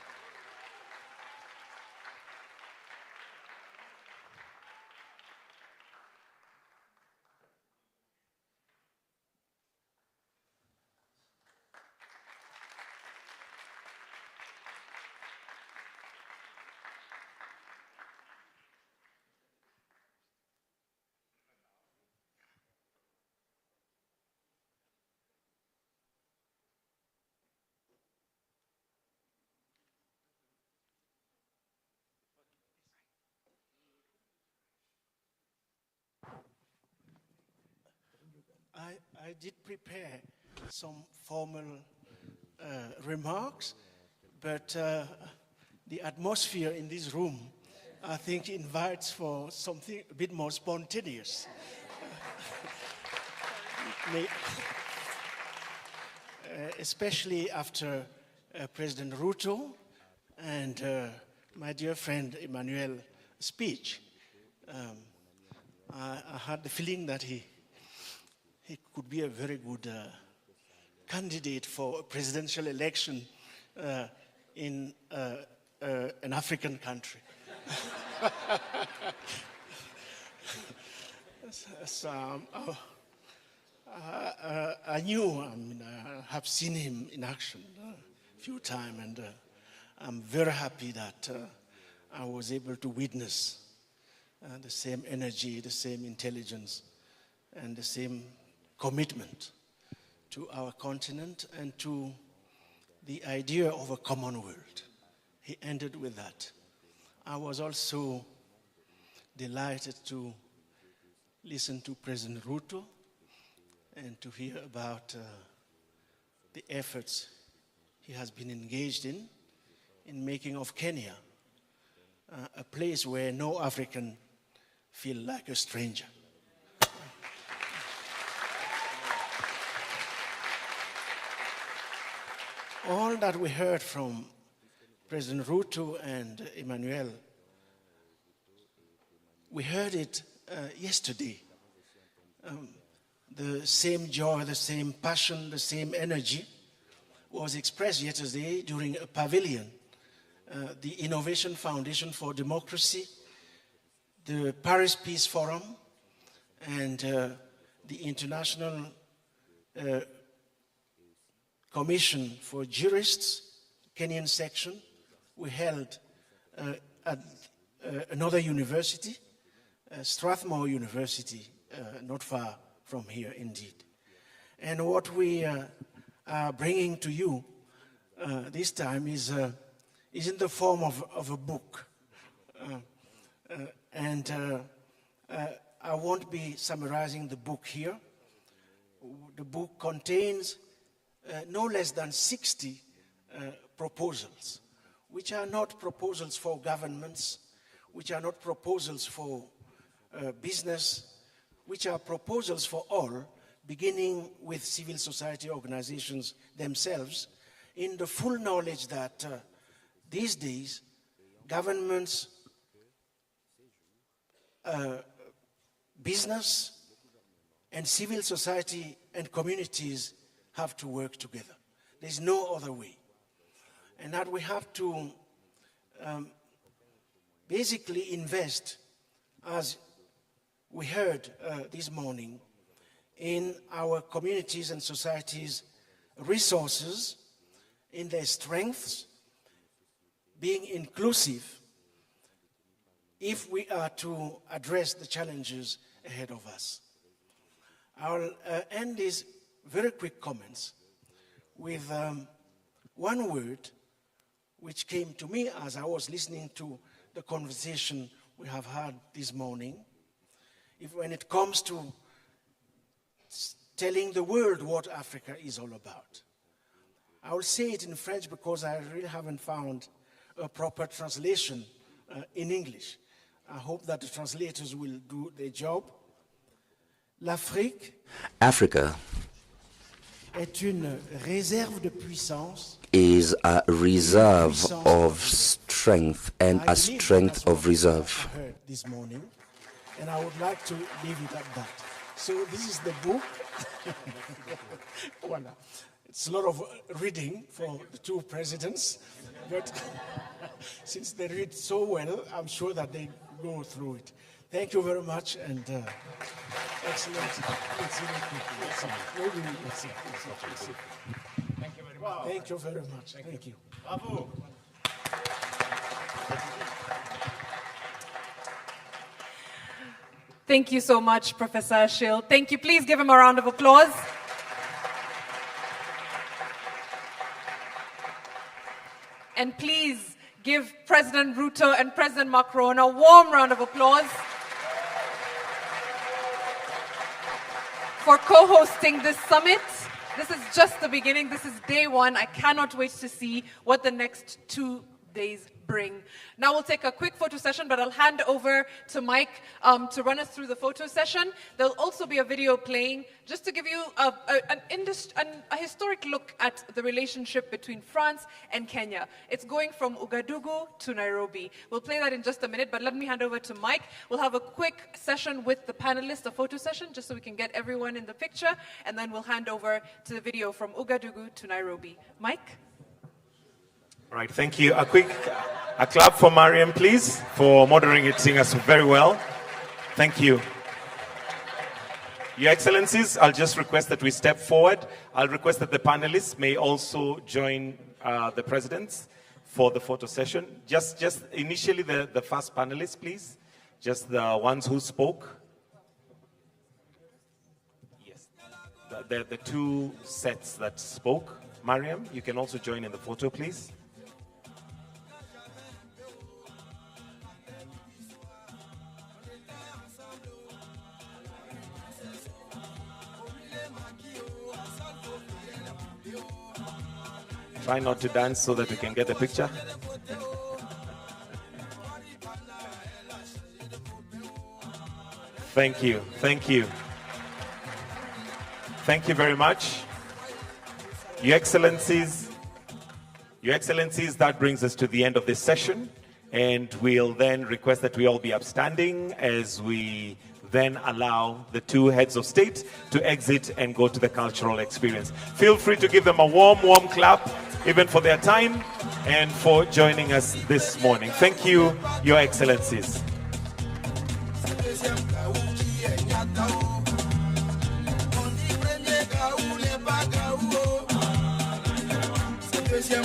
I did prepare some formal remarks, but the atmosphere in this room, I think, invites for something a bit more spontaneous. Especially after President Ruto and my dear friend Emmanuel's speech. I had the feeling that he could be a very good candidate for a presidential election in an African country. So, I knew, I have seen him in action a few times, and I'm very happy that I was able to witness the same energy, the same intelligence, and the same commitment to our continent and to the idea of a common world. He ended with that. I was also delighted to listen to President Ruto and to hear about the efforts he has been engaged in making of Kenya a place where no African feel like a stranger. All that we heard from President Ruto and Emmanuel, we heard it yesterday. The same joy, the same passion, the same energy was expressed yesterday during a pavilion. The Innovation Foundation for Democracy, the Paris Peace Forum, and the International Commission for Jurists, Kenyan section, we held at another university, Strathmore University, not far from here indeed. And what we are bringing to you this time is in the form of a book. I won't be summarizing the book here. The book contains no less than 60 proposals, which are not proposals for governments, which are not proposals for business, which are proposals for all, beginning with civil society organizations themselves, in the full knowledge that these days, governments, business, and civil society and communities have to work together. There's no other way. And that we have to basically invest, as we heard this morning, in our communities and societies' resources, in their strengths, being inclusive, if we are to address the challenges ahead of us. I'll end these very quick comments with one word which came to me as I was listening to the conversation we have had this morning. When it comes to telling the world what Africa is all about. I will say it in French because I really haven't found a proper translation in English. I hope that the translators will do their job. L'Afrique est une réserve de puissance, is a reserve of strength and a strength of reserve. I heard this morning, and I would like to leave it at that. So this is the book. Voilà. It's a lot of reading for the two presidents, but since they read so well, I'm sure that they go through it. Thank you very much, and excellent. Thank you very much. Thank you. Bravo. Thank you so much, Professor Achille. Thank you. Please give him a round of applause. And please give President Ruto and President Macron a warm round of applause for co-hosting this summit. This is just the beginning. This is day one. I cannot wait to see what the next 2 days bring. Now we'll take a quick photo session, but I'll hand over to Mike to run us through the photo session. There'll also be a video playing just to give you a historic look at the relationship between France and Kenya. It's going from Ouagadougou to Nairobi. We'll play that in just a minute, but let me hand over to Mike. We'll have a quick session with the panelists, a photo session, just so we can get everyone in the picture, and then we'll hand over to the video from Ouagadougou to Nairobi. Mike? All right, thank you. A clap for Mariam, please, for moderating us very well. Thank you. Your Excellencies, I'll just request that we step forward. I'll request that the panelists may also join the presidents for the photo session. Just initially the first panelist, please. Just the ones who spoke. Yes, the two sets that spoke. Mariam, you can also join in the photo, please. Try not to dance so that we can get a picture. Thank you. Thank you. Thank you very much. Your Excellencies, that brings us to the end of this session, and we'll then request that we all be upstanding as we then allow the two heads of state to exit and go to the cultural experience. Feel free to give them a warm clap, even for their time and for joining us this morning. Thank you, Your Excellencies. Deuxième